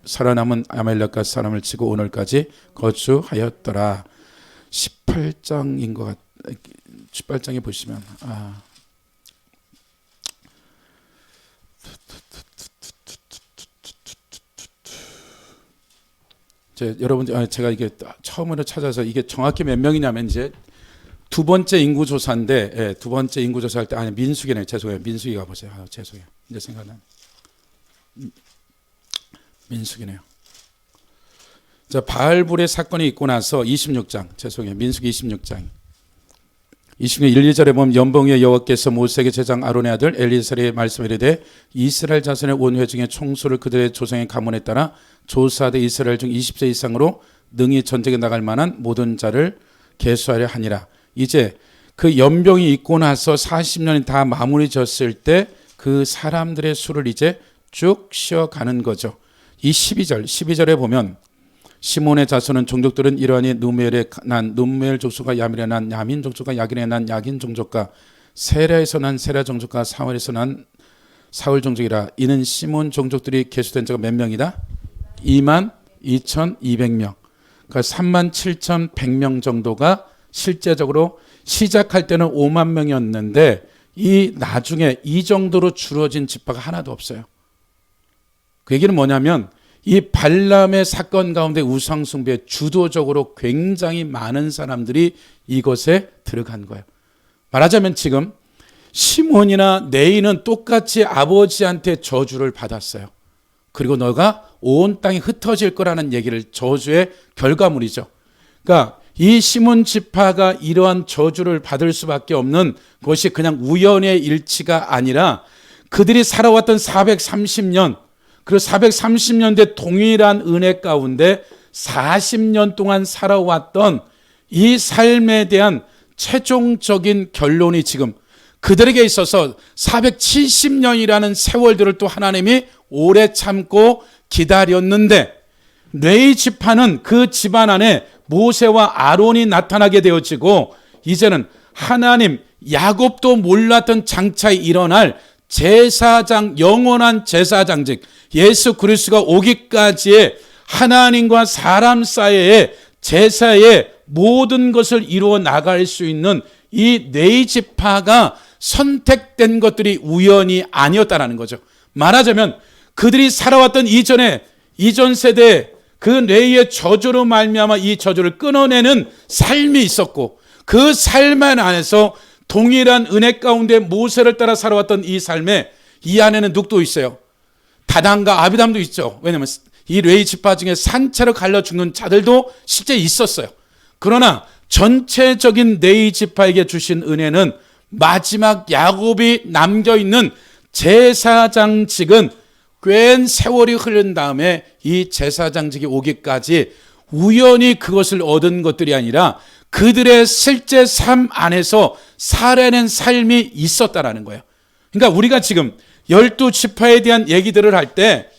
살아남은 아말렉과 사람을 치고 오늘까지 거주하였더라. 18장인 것 같. 18장에 보시면 여러분들 제가 이게 처음으로 찾아서 이게 정확히 몇 명이냐면 이제 두 번째 인구 조사인데 두 번째 인구 조사할 때 아니 민수기네. 죄송해요. 민수기 가보세요. 죄송해요. 이제 생각나네. 민수기네요. 자, 바알불의 사건이 있고 나서 26장. 죄송해요. 민수기 26장. 26년 1, 2절에 보면 연봉의 여호와께서 모세에게 제장 아론의 아들 엘리에셀의 말씀에 이르되 이스라엘 자손의 온 회중의 총수를 그들의 조상의 가문에 따라 조사하되 이스라엘 중 20세 이상으로 능히 전쟁에 나갈 만한 모든 자를 계수하려 하니라. 이제 그 연병이 있고 나서 40년이 다 마무리 졌을 때 그 사람들의 수를 이제 쭉 쉬어가는 거죠. 이 12절에 보면 시몬의 자손은 종족들은 이러하니 누메엘에 난 누메엘 족속과 야민에 난 야민 족속과 야긴에 난 야긴 종족과 세라에서 난 세라 종족과 사울에서 난 사울 종족이라. 이는 시몬 종족들이 계수된 자가 몇 명이다? 22,200명. 그러니까 37,100명 정도가 실제적으로 시작할 때는 5만 명이었는데 이 나중에 이 정도로 줄어진 지파가 하나도 없어요. 그 얘기는 뭐냐면 이 발람의 사건 가운데 우상숭배에 주도적으로 굉장히 많은 사람들이 이것에 들어간 거예요. 말하자면 지금 시몬이나 네이는 똑같이 아버지한테 저주를 받았어요. 그리고 너가 온 땅이 흩어질 거라는 얘기를 저주의 결과물이죠. 그러니까 이 시몬 지파가 이러한 저주를 받을 수밖에 없는 것이 그냥 우연의 일치가 아니라 그들이 살아왔던 430년 그리고 430년대 동일한 은혜 가운데 40년 동안 살아왔던 이 삶에 대한 최종적인 결론이 지금 그들에게 있어서 470년이라는 세월들을 또 하나님이 오래 참고 기다렸는데 레위 지파는 그 집안 안에 모세와 아론이 나타나게 되어지고 이제는 하나님 야곱도 몰랐던 장차에 일어날 제사장 영원한 제사장직 예수 그리스도가 오기까지의 하나님과 사람 사이의 제사의 모든 것을 이루어 나갈 수 있는 이 네 지파가 선택된 것들이 우연이 아니었다라는 거죠. 말하자면 그들이 살아왔던 이전 세대에 그 레위의 저주로 말미암아 이 저주를 끊어내는 삶이 있었고 그 삶 안에서 동일한 은혜 가운데 모세를 따라 살아왔던 이 삶에 이 안에는 누구도 있어요. 다단과 아비담도 있죠. 왜냐하면 이 레위 지파 중에 산채로 갈려 죽는 자들도 실제 있었어요. 그러나 전체적인 레위 지파에게 주신 은혜는 마지막 야곱이 남겨있는 제사장직은 꽤 세월이 흐른 다음에 이 제사장직이 오기까지 우연히 그것을 얻은 것들이 아니라 그들의 실제 삶 안에서 살아낸 삶이 있었다라는 거예요. 그러니까 우리가 지금 12지파에 대한 얘기들을 할 때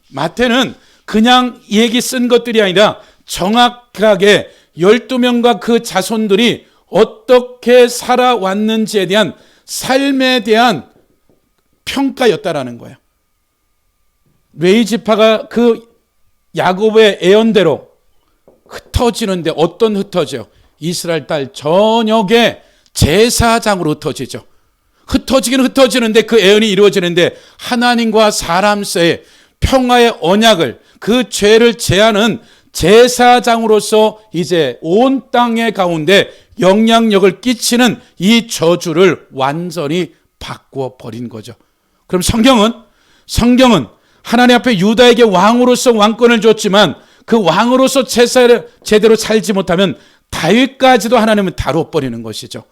마태는 그냥 얘기 쓴 것들이 아니라 정확하게 12명과 그 자손들이 어떻게 살아왔는지에 대한 삶에 대한 평가였다라는 거예요. 레위 지파가 그 야곱의 애언대로 흩어지는데 어떤 흩어져요? 이스라엘 딸 전역의 제사장으로 흩어지죠. 흩어지긴 흩어지는데 그 애언이 이루어지는데 하나님과 사람 사이의 평화의 언약을 그 죄를 제하는 제사장으로서 이제 온 땅의 가운데 영향력을 끼치는 이 저주를 완전히 바꾸어 버린 거죠. 그럼 성경은 하나님 앞에 유다에게 왕으로서 왕권을 줬지만 그 왕으로서 제사를 제대로 살지 못하면 다윗까지도 하나님은 다뤄버리는 것이죠.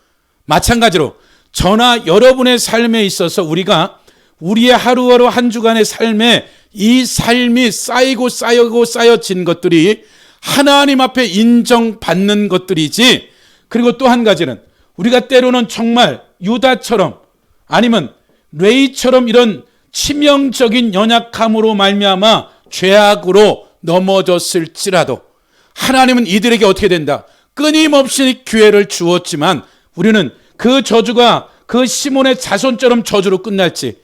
마찬가지로 저나 여러분의 삶에 있어서 우리가 우리의 하루하루 한 주간의 삶에 이 삶이 쌓이고 쌓여진 것들이 하나님 앞에 인정받는 것들이지. 그리고 또 한 가지는 우리가 때로는 정말 유다처럼 아니면 레이처럼 이런 치명적인 연약함으로 말미암아 죄악으로 넘어졌을지라도 하나님은 이들에게 어떻게 된다? 끊임없이 기회를 주었지만 우리는 그 저주가 그 시몬의 자손처럼 저주로 끝날지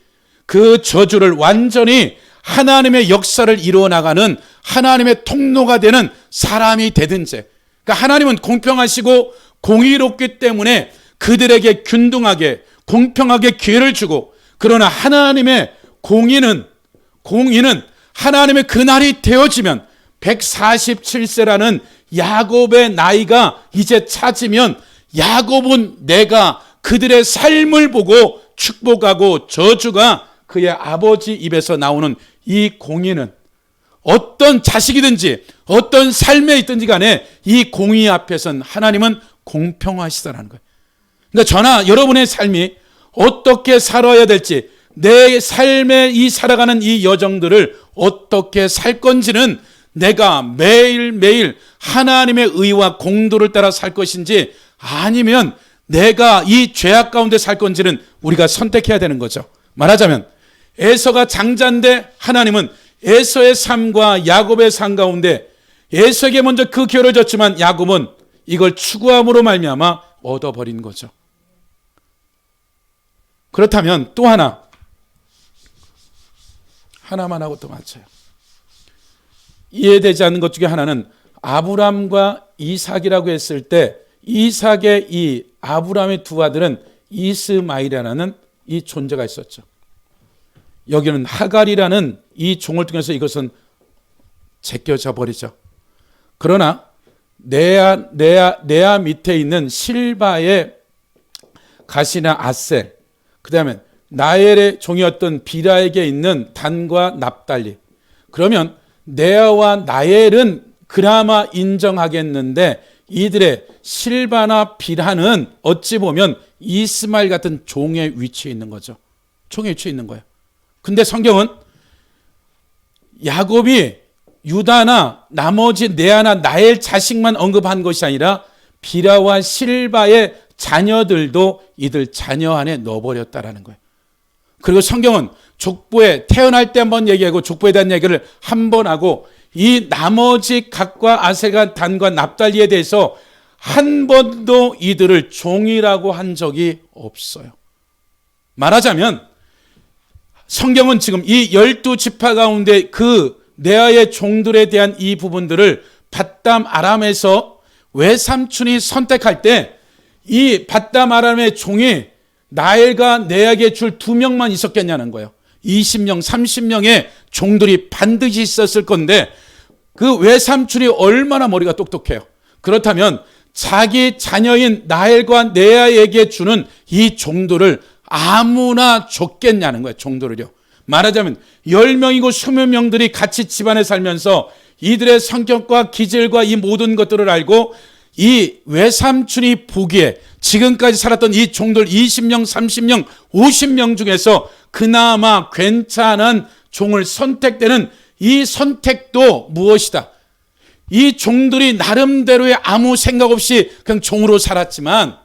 그 저주를 완전히 하나님의 역사를 이루어나가는 하나님의 통로가 되는 사람이 되든지. 그러니까 하나님은 공평하시고 공의롭기 때문에 그들에게 균등하게 공평하게 기회를 주고, 그러나 하나님의 공의는 하나님의 그날이 되어지면 147세라는 야곱의 나이가 이제 차지면 야곱은 내가 그들의 삶을 보고 축복하고 저주가 그의 아버지 입에서 나오는 이 공의는 어떤 자식이든지 어떤 삶에 있든지 간에 이 공의 앞에서는 하나님은 공평하시다라는 거예요. 그러니까 저나 여러분의 삶이 어떻게 살아야 될지, 내 삶에 이 살아가는 이 여정들을 어떻게 살 건지는 내가 매일매일 하나님의 의와 공도를 따라 살 것인지 아니면 내가 이 죄악 가운데 살 건지는 우리가 선택해야 되는 거죠. 말하자면 에서가 장자인데 하나님은 에서의 삶과 야곱의 삶 가운데 에서에게 먼저 그 기회를 줬지만 야곱은 이걸 추구함으로 말미암아 얻어버린 거죠. 그렇다면 또 하나만 하고 또 맞춰요. 이해되지 않는 것 중에 하나는 아브람과 이삭이라고 했을 때 이삭의 이 아브람의 두 아들은 이스마일이라는 이 존재가 있었죠. 여기는 하갈이라는 이 종을 통해서 이것은 제껴져 버리죠. 그러나 레아 밑에 있는 실바의 가시나 아셀, 그 다음에 나엘의 종이었던 비라에게 있는 단과 납달리. 그러면 레아와 나엘은 그나마 인정하겠는데 이들의 실바나 비라는 어찌 보면 이스마엘 같은 종의 위치에 있는 거죠. 종의 위치에 있는 거예요. 근데 성경은 야곱이 유다나 나머지 레아나 나엘 자식만 언급한 것이 아니라 비라와 실바의 자녀들도 이들 자녀 안에 넣어버렸다라는 거예요. 그리고 성경은 족보에 태어날 때 한번 얘기하고 족보에 대한 얘기를 한 번 하고 이 나머지 갓과 아셀과 단과 납달리에 대해서 한 번도 이들을 종이라고 한 적이 없어요. 말하자면 성경은 지금 이 12지파 가운데 그 레아의 종들에 대한 이 부분들을 밧담 아람에서 외삼촌이 선택할 때 이 밧담 아람의 종이 나엘과 레아에게 줄 2명만 있었겠냐는 거예요. 20명, 30명의 종들이 반드시 있었을 건데 그 외삼촌이 얼마나 머리가 똑똑해요. 그렇다면 자기 자녀인 나엘과 레아에게 주는 이 종들을 아무나 줬겠냐는 거예요. 종들을요. 말하자면 10명이고 20명들이 같이 집안에 살면서 이들의 성격과 기질과 이 모든 것들을 알고 이 외삼촌이 보기에 지금까지 살았던 이 종들 20명, 30명, 50명 중에서 그나마 괜찮은 종을 선택되는 이 선택도 무엇이다? 이 종들이 나름대로의 아무 생각 없이 그냥 종으로 살았지만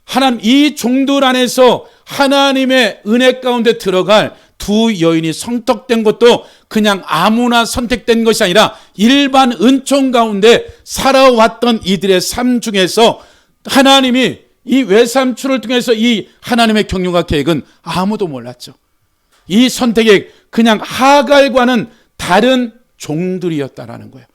하나님 이 종들 안에서 하나님의 은혜 가운데 들어갈 두 여인이 성택된 것도 그냥 아무나 선택된 것이 아니라 일반 은총 가운데 살아왔던 이들의 삶 중에서 하나님이 이 외삼촌을 통해서 이 하나님의 경륜과 계획은 아무도 몰랐죠. 이 선택이 그냥 하갈과는 다른 종들이었다라는 거예요.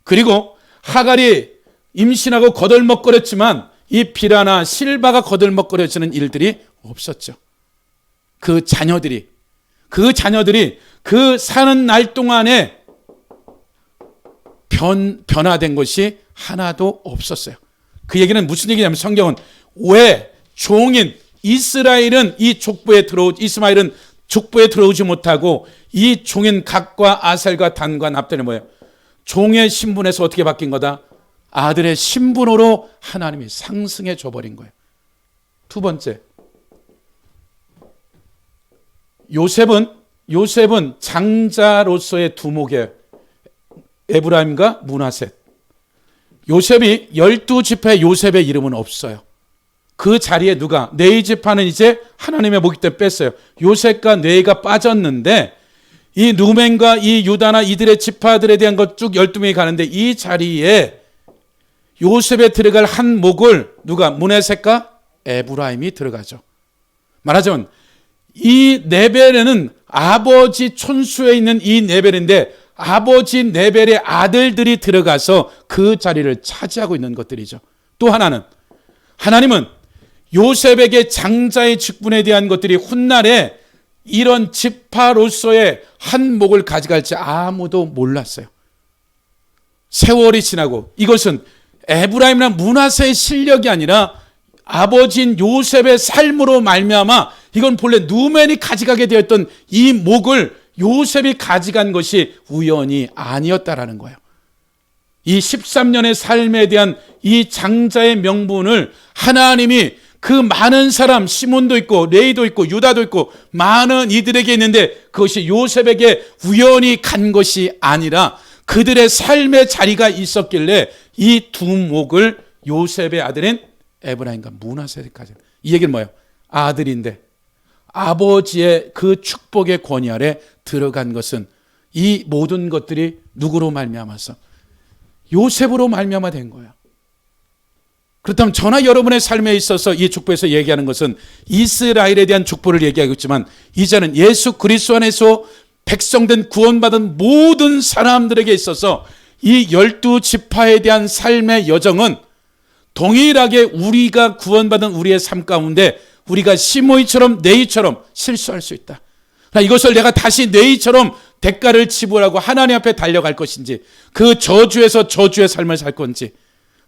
그리고 하갈이 임신하고 거들먹거렸지만 이 비라나 실바가 거들먹거려지는 일들이 없었죠. 그 자녀들이 그 사는 날 동안에 변화된 것이 하나도 없었어요. 그 얘기는 무슨 얘기냐면 성경은 왜 종인 이스마일은 족보에 들어오지 못하고 이 종인 갓과 아셀과 단과 납달이 뭐예요? 종의 신분에서 어떻게 바뀐 거다? 아들의 신분으로 하나님이 상승해 줘버린 거예요. 두 번째, 요셉은 장자로서의 두목이에요. 에브라임과 므낫셋. 요셉이 12지파의 요셉의 이름은 없어요. 그 자리에 누가, 네 지파는 이제 하나님의 목이 때 뺐어요. 요셉과 네가 빠졌는데 이 루벤과 이 유다나 이들의 지파들에 대한 것 쭉 12명이 가는데 이 자리에 요셉에 들어갈 한 목을 누가, 므낫셋과 에브라임이 들어가죠. 말하자면 이 네벨에는 아버지 촌수에 있는 이 네벨인데 아버지 네벨의 아들들이 들어가서 그 자리를 차지하고 있는 것들이죠. 또 하나는, 하나님은 요셉에게 장자의 직분에 대한 것들이 훗날에 이런 지파로서의 한 목을 가져갈지 아무도 몰랐어요. 세월이 지나고 이것은 에브라임이나 므낫셋의 실력이 아니라 아버지인 요셉의 삶으로 말미암아 이건 본래 누멘이 가져가게 되었던 이 목을 요셉이 가져간 것이 우연이 아니었다라는 거예요. 이 13년의 삶에 대한 이 장자의 명분을 하나님이 그 많은 사람, 시몬도 있고 레이도 있고 유다도 있고 많은 이들에게 있는데 그것이 요셉에게 우연히 간 것이 아니라 그들의 삶의 자리가 있었길래 이 두 목을 요셉의 아들인 에브라임과 므낫셋까지. 이 얘기는 뭐예요? 아들인데 아버지의 그 축복의 권위 아래 들어간 것은 이 모든 것들이 누구로 말미암아서? 요셉으로 말미암아 된 거예요. 그렇다면 저나 여러분의 삶에 있어서 이 축복에서 얘기하는 것은 이스라엘에 대한 축복을 얘기하고 있지만 이제는 예수 그리스도 안에서 백성된 구원받은 모든 사람들에게 있어서 이 12지파에 대한 삶의 여정은 동일하게 우리가 구원받은 우리의 삶 가운데 우리가 시므이처럼 네이처럼 실수할 수 있다. 이것을 내가 다시 네이처럼 대가를 지불하고 하나님 앞에 달려갈 것인지 그 저주에서 저주의 삶을 살 건지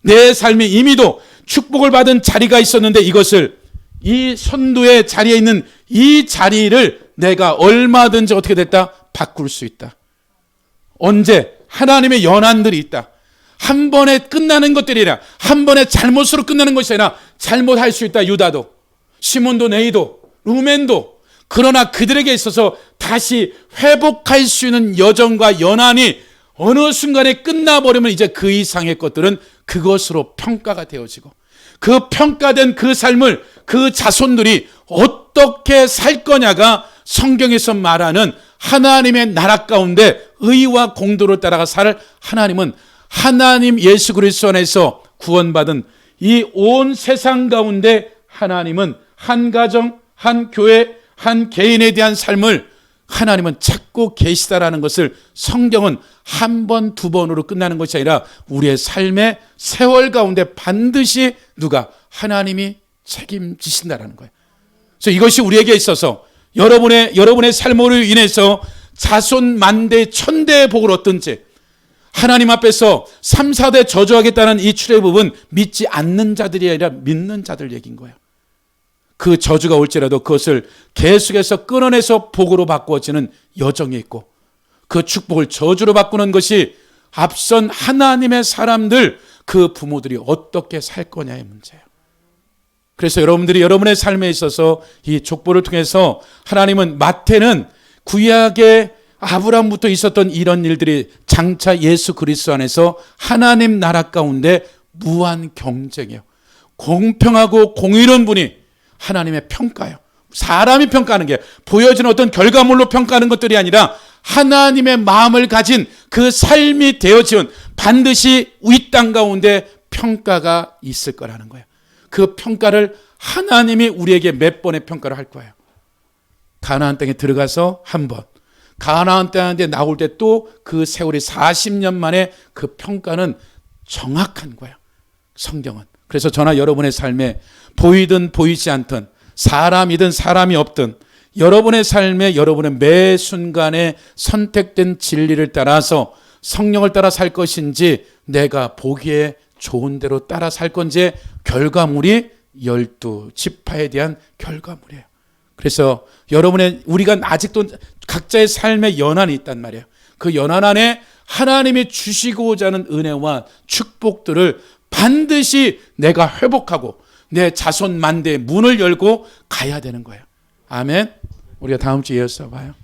내 삶이 이미도 축복을 받은 자리가 있었는데 이것을 이 선두의 자리에 있는 이 자리를 내가 얼마든지 어떻게 됐다? 바꿀 수 있다. 언제? 하나님의 연한들이 있다. 한 번에 끝나는 것들이 아니라 한 번에 잘못으로 끝나는 것이 아니라 잘못할 수 있다. 유다도, 시몬도, 네이도, 루멘도. 그러나 그들에게 있어서 다시 회복할 수 있는 여정과 연한이 어느 순간에 끝나버리면 이제 그 이상의 것들은 그것으로 평가가 되어지고 그 평가된 그 삶을 그 자손들이 어떻게 살 거냐가 성경에서 말하는 하나님의 나라 가운데 의와 공도를 따라가 살 하나님은 하나님 예수 그리스도 안에서 구원받은 이 온 세상 가운데 하나님은 한 가정, 한 교회, 한 개인에 대한 삶을 하나님은 찾고 계시다라는 것을 성경은 한 번, 두 번으로 끝나는 것이 아니라 우리의 삶의 세월 가운데 반드시 누가? 하나님이 책임지신다라는 거예요. 그래서 이것이 우리에게 있어서 여러분의 삶으로 인해서 자손 만대 천대의 복을 얻든지 하나님 앞에서 3, 4대 저주하겠다는 이 출애굽은 믿지 않는 자들이 아니라 믿는 자들 얘기인 거예요. 그 저주가 올지라도 그것을 계속해서 끊어내서 복으로 바꾸어지는 여정이 있고 그 축복을 저주로 바꾸는 것이 앞선 하나님의 사람들 그 부모들이 어떻게 살 거냐의 문제예요. 그래서 여러분들이 여러분의 삶에 있어서 이 족보를 통해서 하나님은 마태는 구약의 아브라함부터 있었던 이런 일들이 장차 예수 그리스도 안에서 하나님 나라 가운데 무한 경쟁이에요. 공평하고 공의로운 분이 하나님의 평가예요. 사람이 평가하는 게 보여지는 어떤 결과물로 평가하는 것들이 아니라 하나님의 마음을 가진 그 삶이 되어지은 반드시 이 땅 가운데 평가가 있을 거라는 거예요. 그 평가를 하나님이 우리에게 몇 번의 평가를 할 거예요. 가나안 땅에 들어가서 한 번, 가나안 땅에 나올 때 또 그 세월이 40년 만에 그 평가는 정확한 거예요. 성경은. 그래서 저나 여러분의 삶에 보이든 보이지 않든 사람이든 사람이 없든 여러분의 삶에 여러분의 매 순간에 선택된 진리를 따라서 성령을 따라 살 것인지 내가 보기에 좋은 대로 따라 살 건지 결과물이 12지파에 대한 결과물이에요. 그래서 우리가 아직도 각자의 삶의 연한이 있단 말이에요. 그 연한 안에 하나님이 주시고자 하는 은혜와 축복들을 반드시 내가 회복하고 내 자손 만대의 문을 열고 가야 되는 거예요. 아멘. 우리가 다음 주에 이어서 봐요.